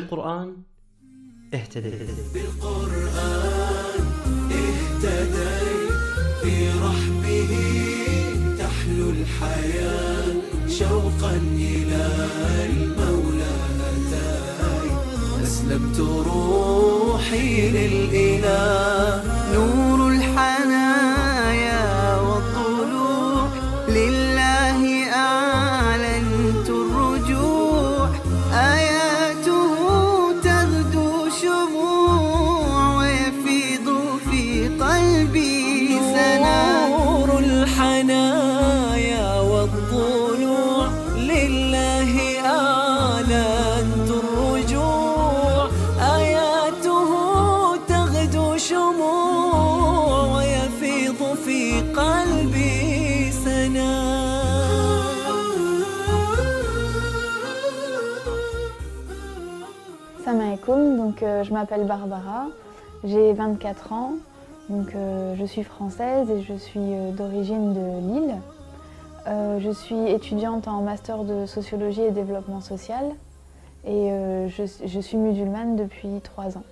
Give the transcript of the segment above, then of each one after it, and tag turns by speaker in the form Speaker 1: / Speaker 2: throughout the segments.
Speaker 1: القرآن اهتديت
Speaker 2: بالقرآن اهتديت في رحبه تحلو الحياة شوقا إلى المولى أتاي أسلمت روحي للإله نور الحنايا والطلوع لله أعلنت الرجوع آياته تغدو شموع ويفيض في قلبي سنا نور الحنايا والطلوع لله أعلنت الرجوع آياته تغدو شموع ويفيض في قلبي سنا.
Speaker 3: Salam alaikum, donc je m'appelle Barbara, j'ai 24 ans, donc je suis française et je suis d'origine de Lille. Je suis étudiante en master de sociologie et développement social et je suis musulmane depuis 3 ans.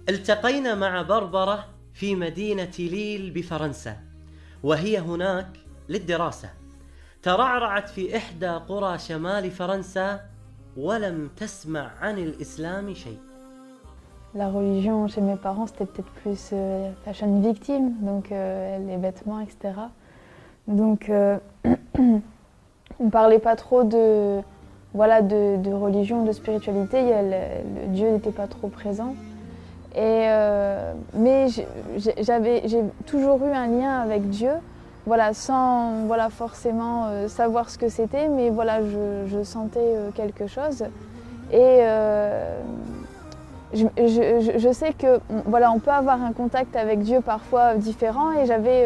Speaker 1: التقينا مع بربرة في مدينة ليل بفرنسا وهي هناك للدراسة. ترعرعت في إحدى قرى شمال فرنسا ولم تسمع عن الإسلام شيء.
Speaker 3: La religion chez mes parents c'était peut-être plus fashion victime, donc les vêtements, etc. Donc on ne parlait pas trop de religion, de spiritualité, le Dieu n'était pas trop présent. Mais j'ai toujours eu un lien avec Dieu, sans forcément savoir ce que c'était, mais je sentais quelque chose. Et je sais que on peut avoir un contact avec Dieu parfois différent, et j'avais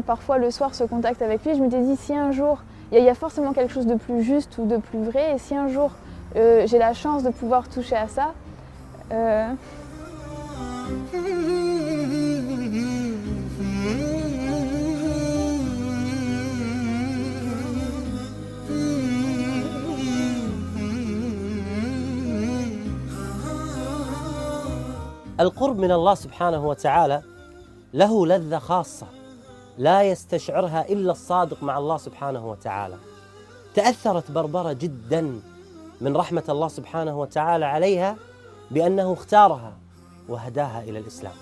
Speaker 3: parfois le soir ce contact avec lui. Je m'étais dit, si un jour, il y a forcément quelque chose de plus juste ou de plus vrai, et si un jour j'ai la chance de pouvoir toucher à ça,
Speaker 1: القرب من الله سبحانه وتعالى له لذة خاصة لا يستشعرها إلا الصادق مع الله سبحانه وتعالى. تأثرت بربرة جدا من رحمة الله سبحانه وتعالى عليها بأنه اختارها وهداها إلى الإسلام.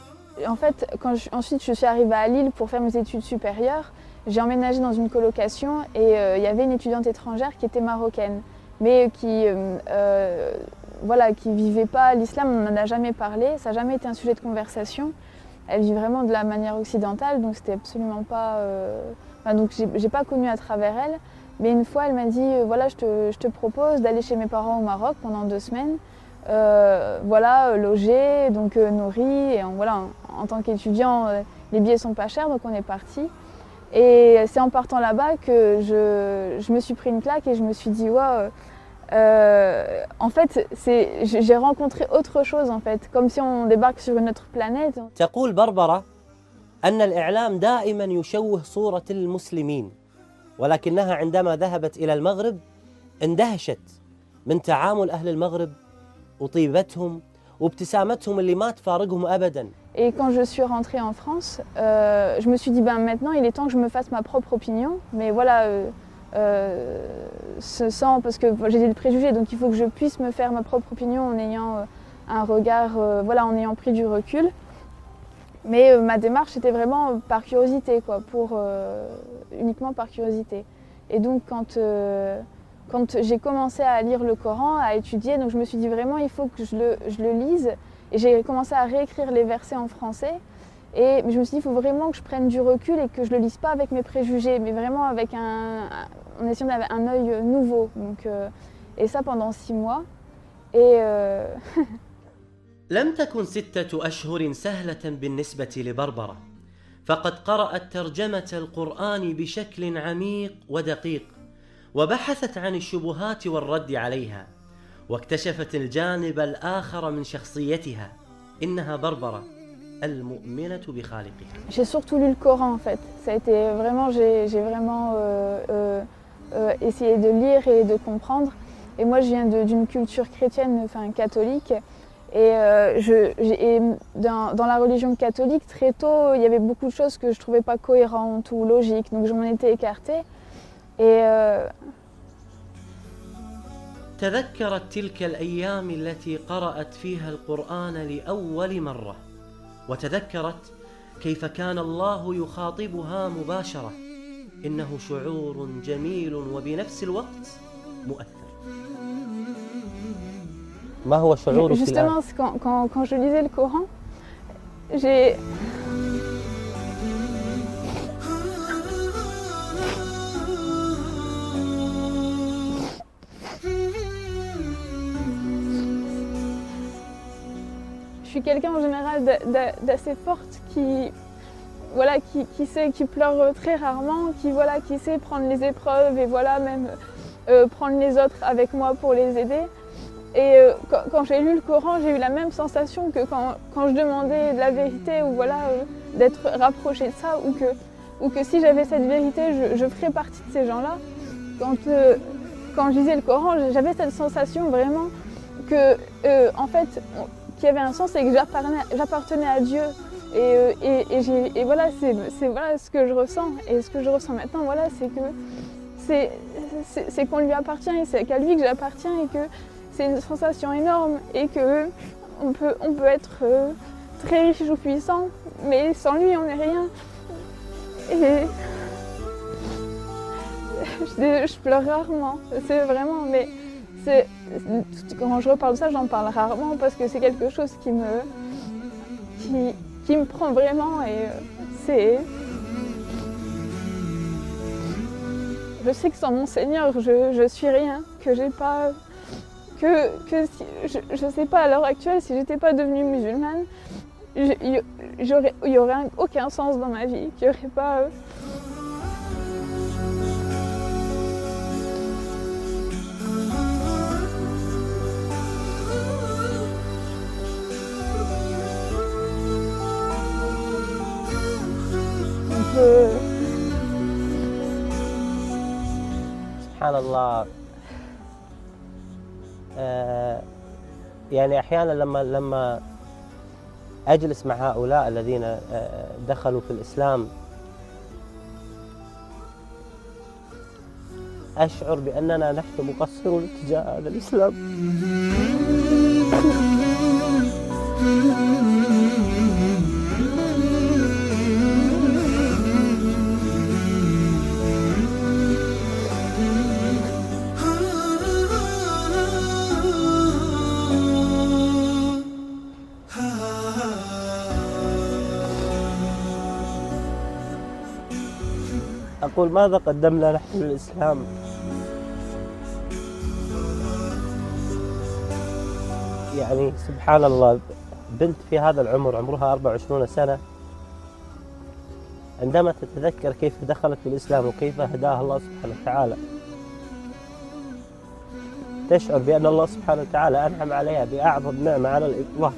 Speaker 3: En fait, ensuite je suis arrivée à Lille pour faire mes études supérieures, j'ai emménagé dans une colocation et il y avait une étudiante étrangère qui était marocaine, mais qui vivait pas l'islam, on n'en a jamais parlé, ça n'a jamais été un sujet de conversation. Elle vit vraiment de la manière occidentale, donc c'était absolument pas... donc j'ai pas connu à travers elle, mais une fois elle m'a dit je te propose d'aller chez mes parents au Maroc pendant 2 semaines, logé, donc nourri, et en tant qu'étudiant les billets sont pas chers, donc on est parti. Et c'est en partant là-bas que je me suis pris une claque et je me suis dit en fait j'ai rencontré autre chose, en fait, comme si on débarque sur une autre planète.
Speaker 1: تقول بربرة أن الإعلام دائما يشوه صورة المسلمين، ولكنها عندما ذهبت إلى المغرب اندهشت من تعامل أهل المغرب وطيبتهم وابتسامتهم اللي ما تفارقهم أبداً.
Speaker 3: Et quand je suis rentrée en France, je me suis dit maintenant il est temps que je me fasse ma propre opinion, mais parce que j'ai des préjugés, donc il faut que je puisse me faire ma propre opinion en ayant un regard, en ayant pris du recul. Mais ma démarche était vraiment par curiosité, uniquement par curiosité. Et donc quand j'ai commencé à lire le Coran, à étudier, donc je me suis dit vraiment il faut que je le lise. Et j'ai commencé à réécrire les versets en français. Et je me suis dit il faut vraiment que je prenne du recul et que je ne le lise pas avec mes préjugés, mais vraiment en essayant d'avoir un œil nouveau. Et ça pendant 6 mois. Et
Speaker 1: لم تكن 6 أشهر سهلة بالنسبة لبربرة، فقد قرأت ترجمة القرآن بشكل عميق ودقيق، وبحثت عن الشبهات والرد عليها، واكتشفت الجانب الآخر من شخصيتها. إنها بربرة المؤمنة بخالقها.
Speaker 3: J'ai surtout lu le Coran, en fait. Ça a été vraiment, j'ai vraiment essayé de lire et de comprendre. Et moi, je viens d'une culture chrétienne, enfin catholique. Et, dans la religion catholique, très tôt, il y avait beaucoup de choses que je ne trouvais pas cohérentes ou logiques. Donc je m'en étais écartée. Et
Speaker 1: تذكرت تلك الأيام التي قرأت فيها القرآن لأول مرة، وتذكرت كيف كان الله يخاطبها مباشرة. إنه شعور جميل وبنفس الوقت مؤثر. ما هو شعورك الآن؟
Speaker 3: Justement, quand je lisais le Coran, j'ai... Je suis quelqu'un en général d'assez forte qui pleure très rarement, qui sait prendre les épreuves et même prendre les autres avec moi pour les aider. Et quand j'ai lu le Coran, j'ai eu la même sensation que quand je demandais de la vérité ou d'être rapprochée de ça, ou que si j'avais cette vérité, je ferais partie de ces gens-là. Quand je lisais le Coran, j'avais cette sensation vraiment que en fait, qu'il y avait un sens et que j'appartenais à Dieu. Et voilà, c'est ce que je ressens. Et ce que je ressens maintenant, c'est que c'est qu'on lui appartient et c'est qu'à lui que j'appartiens et que c'est une sensation énorme et que on peut être très riche ou puissant, mais sans lui on n'est rien. Et je pleure rarement, c'est vraiment, mais quand je reparle de ça, j'en parle rarement parce que c'est quelque chose qui me prend vraiment et je sais que sans mon Seigneur, je suis rien, que j'ai pas... je sais pas à l'heure actuelle, si j'étais pas devenue musulmane, il y aurait aucun sens dans ma vie, qu'il y aurait pas...
Speaker 1: سبحان الله. يعني أحيانا لما أجلس مع هؤلاء الذين دخلوا في الإسلام أشعر بأننا نحن مقصرون تجاه هذا الإسلام. أقول ماذا قدمنا نحن للإسلام؟ يعني سبحان الله، بنت في هذا العمر عمرها 24 سنة عندما تتذكر كيف دخلت في الإسلام وكيف هداها الله سبحانه وتعالى تشعر بأن الله سبحانه وتعالى أنعم عليها بأعظم نعمة على الإطلاق،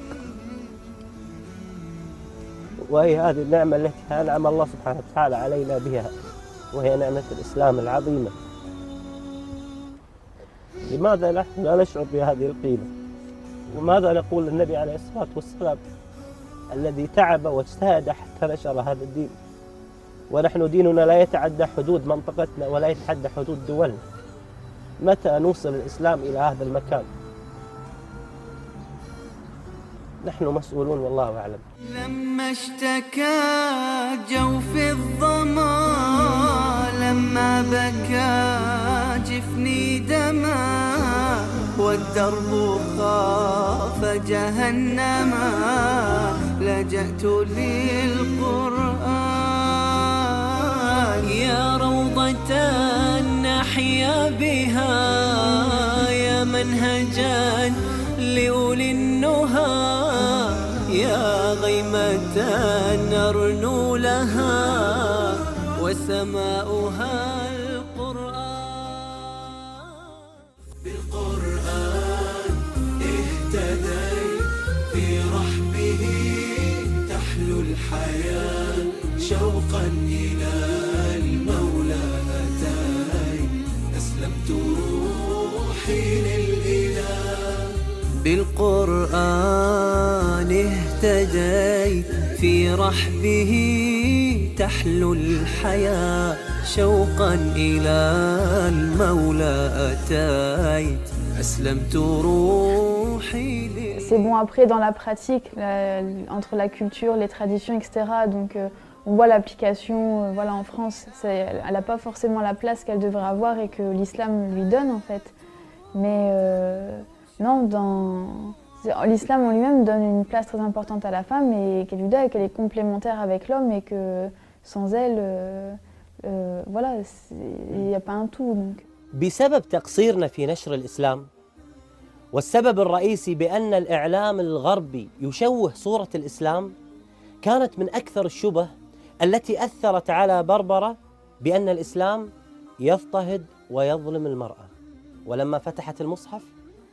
Speaker 1: وهي هذه النعمة التي أنعم الله سبحانه وتعالى علينا بها، وهي نعمة الإسلام العظيمة. لماذا نحن لا نشعر بهذه القيمة؟ وماذا نقول للنبي عليه الصلاة والسلام الذي تعب واجتهد حتى نشر هذا الدين، ونحن ديننا لا يتعدى حدود منطقتنا ولا يتعدى حدود دولنا؟ متى نوصل الإسلام إلى هذا المكان؟ نحن مسؤولون والله أعلم.
Speaker 2: لما اشتكى جوف الظما، لما بكى جفني دما، والدرب خاف جهنما، لجأت للقرآن يا روضة نحيا بها، يا منهجا لأولي النهى، يا غيمة نرنو لها، وسماؤها القرآن. بالقرآن اهتديت، في رحبه تحلو الحياة، شوقا إلى المولى أتاي، أسلمت روحي بالقرآن اهتديت في رحبه تحلو الحياة شوقا إلى المولى أتيت أسلمت روحي.
Speaker 3: C'est bon, après dans la pratique, entre la culture, les traditions, etc. Donc on voit l'application voilà, en France, elle n'a pas forcément la place qu'elle devrait avoir et que l'islam lui donne en fait. Mais non, l'islam en lui-même donne une place très importante à la femme et qu'elle lui donne et qu'elle est complémentaire avec l'homme et que sans elle, voilà, il n'y a pas un tout. Donc.
Speaker 1: بسبب تقصيرنا في نشر الإسلام والسبب الرئيسي بأن الإعلام الغربي يشوه صورة الإسلام كانت من أكثر الشبه التي أثرت على بربرة بأن الإسلام يضطهد ويظلم المرأة. ولما فتحت المصحف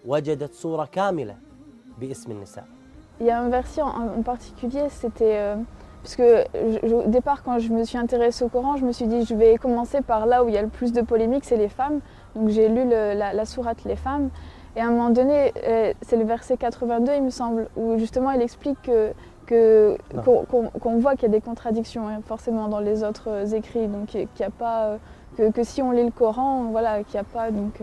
Speaker 1: وجدت صورة كاملة باسم النساء.
Speaker 3: Il y a un verset en particulier, c'était parce que au départ quand je me suis intéressée au Coran, je me suis dit je vais commencer par là où il y a le plus de polémiques, c'est les femmes. Donc j'ai lu la sourate les femmes et à un moment donné, c'est le verset 82 il me semble, où justement il explique qu'on voit qu'il y a des contradictions hein, forcément dans les autres écrits, donc qu'il y a pas que si on lit le Coran, voilà, qu'il n'y a pas donc.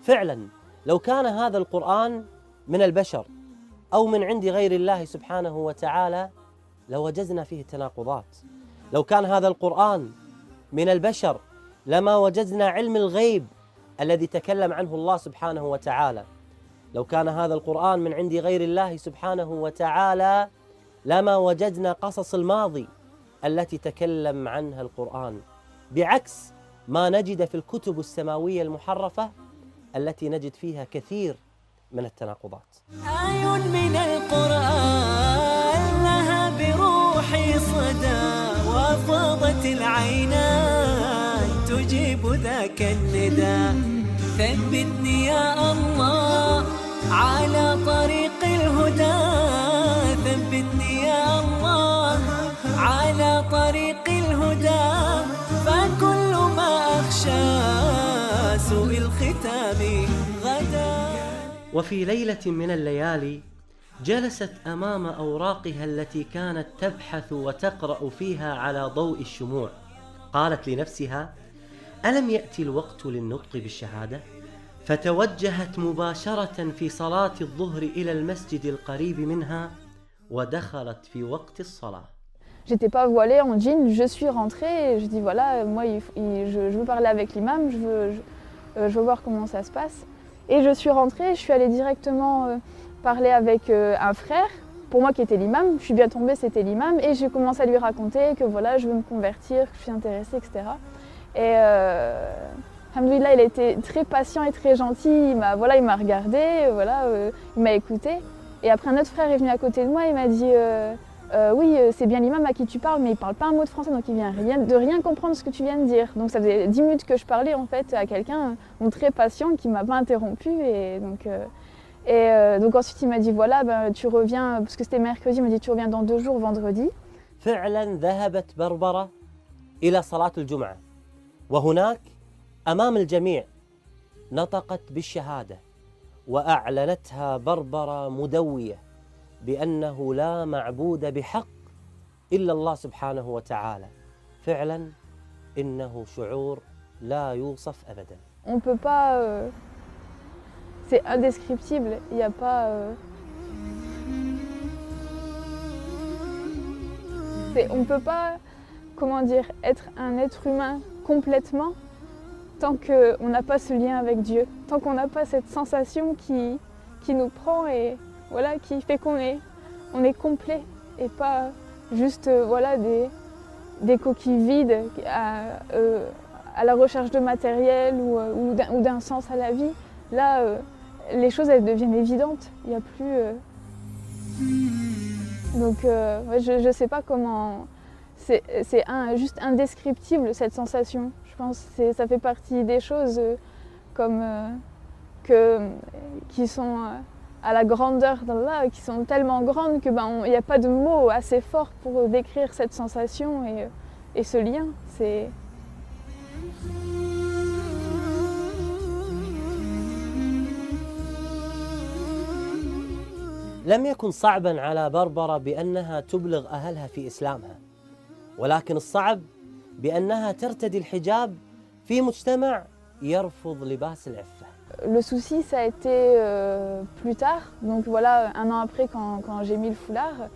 Speaker 1: فعلا لو كان هذا القرآن من البشر أو من عند غير الله سبحانه وتعالى لوجدنا فيه تناقضات. لو كان هذا القرآن من البشر لما وجدنا علم الغيب الذي تكلم عنه الله سبحانه وتعالى. لو كان هذا القرآن من عند غير الله سبحانه وتعالى لما وجدنا قصص الماضي التي تكلم عنها القرآن، بعكس ما نجد في الكتب السماوية المحرفة التي نجد فيها كثير من التناقضات.
Speaker 2: آي من القرآن لها بروحي صدى وفاضت العينان تجيب ذاك النداء. ثبتني يا الله على طريق الهدى، ثبتني يا الله على طريق الهدى، فكل ما أخشى سوء الختام غدا.
Speaker 1: وفي ليلة من الليالي جلست أمام أوراقها التي كانت تبحث وتقرأ فيها على ضوء الشموع. قالت لنفسها: ألم يأتي الوقت للنطق بالشهادة؟ فتوجهت مباشرة في صلاة الظهر إلى المسجد القريب منها ودخلت في وقت الصلاة.
Speaker 3: J'étais pas voilée en jean, je suis rentrée et je dis voilà, moi je veux parler avec l'imam, je veux voir comment ça se passe. Et je suis rentrée, je suis allée directement parler avec un frère, pour moi qui était l'imam, je suis bien tombée, c'était l'imam, et j'ai commencé à lui raconter que voilà, je veux me convertir, que je suis intéressée, etc. Et alhamdoulilah, il a été très patient et très gentil, il m'a regardé, il m'a écouté. Et après un autre frère est venu à côté de moi et il m'a dit oui, c'est bien l'imam à qui tu parles, mais il ne parle pas un mot de français, donc il vient de rien comprendre ce que tu viens de dire. Donc ça faisait 10 minutes que je parlais en fait à quelqu'un très patient qui ne m'a pas interrompu. Et donc ensuite il m'a dit voilà, tu reviens, parce que c'était mercredi, il m'a dit tu reviens dans 2 jours, vendredi.
Speaker 1: فعلا ذهبت بربرة إلى صلاة الجمعة وهناك أمام الجميع نطقت بالشهادة وأعلنتها بربرة مدوية بأنه لا معبود بحق إلا الله سبحانه وتعالى. فعلا إنه شعور لا يوصف أبدا.
Speaker 3: On peut pas, c'est indescriptible, il n'y a pas... on ne peut pas, comment dire, être un être humain complètement tant qu'on n'a pas ce lien avec Dieu, tant qu'on n'a pas cette sensation qui nous prend et voilà, qui fait qu'on est complet et pas juste des coquilles vides à la recherche de matériel ou d'un sens à la vie. Là, les choses elles deviennent évidentes, il n'y a plus... Donc je ne sais pas comment... C'est juste indescriptible cette sensation. Je pense que ça fait partie des choses qui sont à la grandeur d'Allah, qui sont tellement grandes qu'il n'y a pas de mots assez forts pour décrire cette sensation et ce lien.
Speaker 1: لم يكن صعبا على بربرة بأنها تبلغ أهلها في إسلامها، ولكن الصعب بأنها ترتدي الحجاب في مجتمع يرفض لباس العفة.
Speaker 3: Le souci, ça a été plus tard, donc voilà, un an après quand j'ai mis le foulard,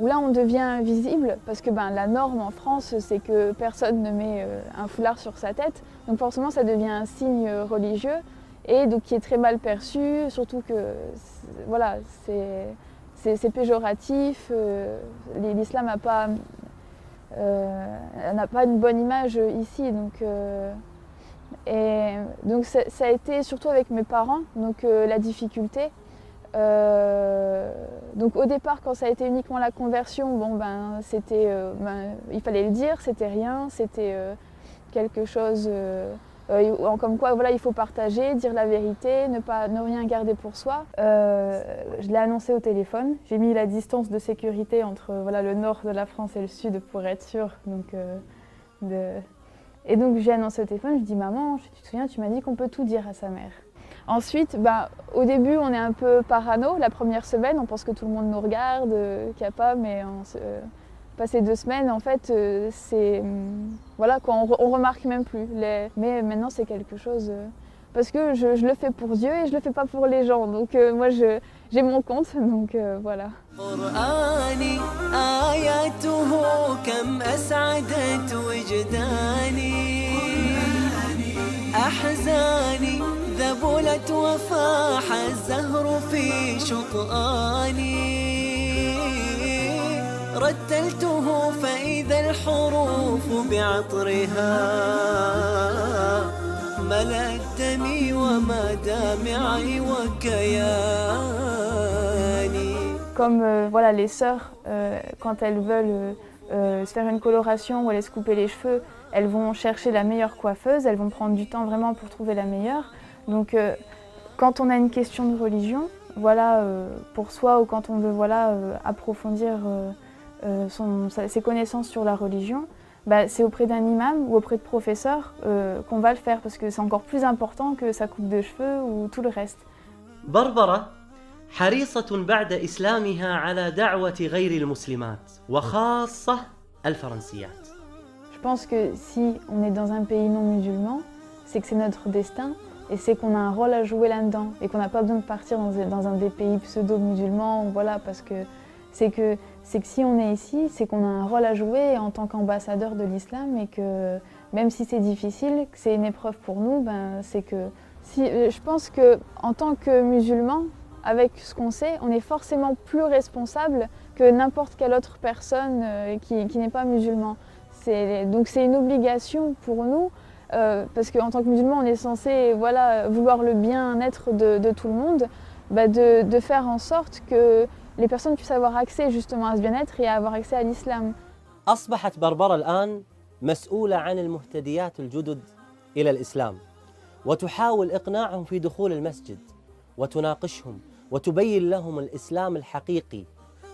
Speaker 3: où là on devient invisible, parce que la norme en France, c'est que personne ne met un foulard sur sa tête, donc forcément ça devient un signe religieux, et donc qui est très mal perçu, surtout que voilà, c'est péjoratif, l'islam n'a pas une bonne image ici, et donc ça a été surtout avec mes parents, donc la difficulté. Donc au départ, quand ça a été uniquement la conversion, c'était, il fallait le dire, c'était rien, c'était quelque chose comme quoi voilà, il faut partager, dire la vérité, ne rien garder pour soi. Je l'ai annoncé au téléphone, j'ai mis la distance de sécurité entre voilà, le nord de la France et le sud pour être sûre. Et donc j'ai annoncé au téléphone, je dis maman, tu te souviens, tu m'as dit qu'on peut tout dire à sa mère. Ensuite, au début on est un peu parano, la première semaine on pense que tout le monde nous regarde, qu'il n'y a pas, mais passé 2 semaines en fait voilà quoi, on remarque même plus. Mais maintenant c'est quelque chose, parce que je le fais pour Dieu et je le fais pas pour les gens, donc moi j'ai mon compte, donc voilà.
Speaker 2: أحزاني ذبلت وفاح الزهر في شطآني رتلته فإذا الحروف بعطرها ملأت دمي ومدامعي وكياني.
Speaker 3: Comme voilà, les sœurs, quand elles veulent se faire une coloration ou aller se couper les cheveux, elles vont chercher la meilleure coiffeuse, elles vont prendre du temps vraiment pour trouver la meilleure. Donc quand on a une question de religion, voilà, pour soi, ou quand on veut voilà, approfondir ses connaissances sur la religion, c'est auprès d'un imam ou auprès de professeurs qu'on va le faire, parce que c'est encore plus important que sa coupe de cheveux ou tout le reste.
Speaker 1: بربرة حريصة بعد إسلامها على دعوة غير المسلمات وخاصة الفرنسيات.
Speaker 3: Je pense que si on est dans un pays non musulman, c'est que c'est notre destin et c'est qu'on a un rôle à jouer là-dedans et qu'on n'a pas besoin de partir dans un des pays pseudo-musulmans, voilà, parce que c'est que si on est ici, c'est qu'on a un rôle à jouer en tant qu'ambassadeur de l'islam, et que même si c'est difficile, que c'est une épreuve pour nous, c'est que je pense qu'en tant que musulman, avec ce qu'on sait, on est forcément plus responsable que n'importe quelle autre personne qui n'est pas musulman. Donc c'est une obligation pour nous, parce qu'en tant que musulman, on est censé voilà, vouloir le bien-être de tout le monde, de faire en sorte que les personnes puissent avoir accès justement à ce bien-être et à avoir accès à l'islam.
Speaker 1: أصبحت بربرة الآن مسؤولة عن المهتديات الجدد إلى الإسلام، وتحاول إقناعهم في دخول المسجد، وتناقشهم وتبين لهم الإسلام الحقيقي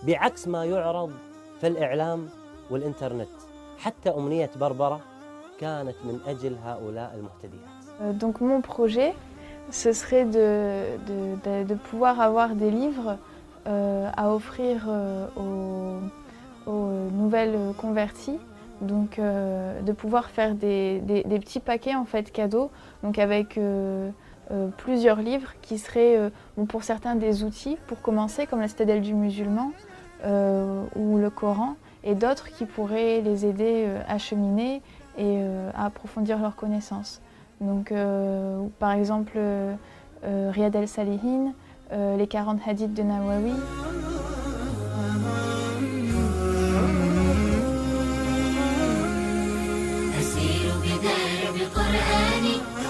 Speaker 1: بعكس ما يعرض في الإعلام والإنترنت. حتى أمنية بربرة كانت من أجل هؤلاء المهتديات.
Speaker 3: Donc mon projet, ce serait de pouvoir avoir des livres à offrir aux nouvelles converties, donc de pouvoir faire des petits paquets en fait cadeaux, donc avec plusieurs livres qui seraient pour certains des outils pour commencer, comme la Citadelle du musulman ou le Coran, et d'autres qui pourraient les aider à cheminer et à approfondir leurs connaissances. Donc par exemple Riyad el-Salihin, les 40 hadiths de Nawawi.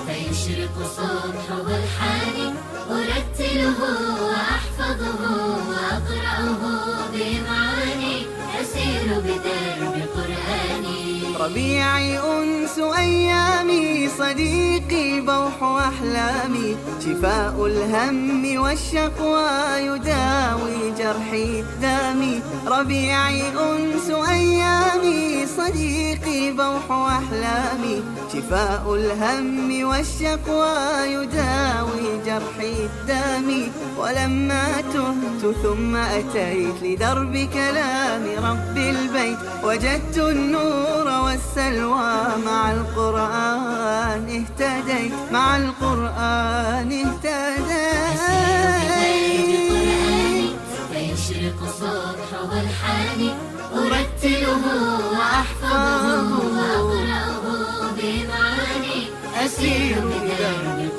Speaker 4: فيشرق صبحه الحاني أرتله وأحفظه وأقرأه بإمعاني أسير بدرب قرآني
Speaker 2: ربيعي أنس أيامي، صديقي بوح أحلامي، شفاء الهم والشقوى يداوي جرحي الدامي. ربيعي أنس أيامي، صديقي بوح أحلامي، شفاء الهم والشقوى يداوي جرحي الدامي. ولما تهت ثم أتيت لدرب كلام رب البيت، وجدت النور والسلوى مع القرآن اهتديت، مع القرآن اهتديت.
Speaker 4: فيشرق صبح والحاني، أرتله وأحفظه وأقرأه بمعاني، أسير بدرب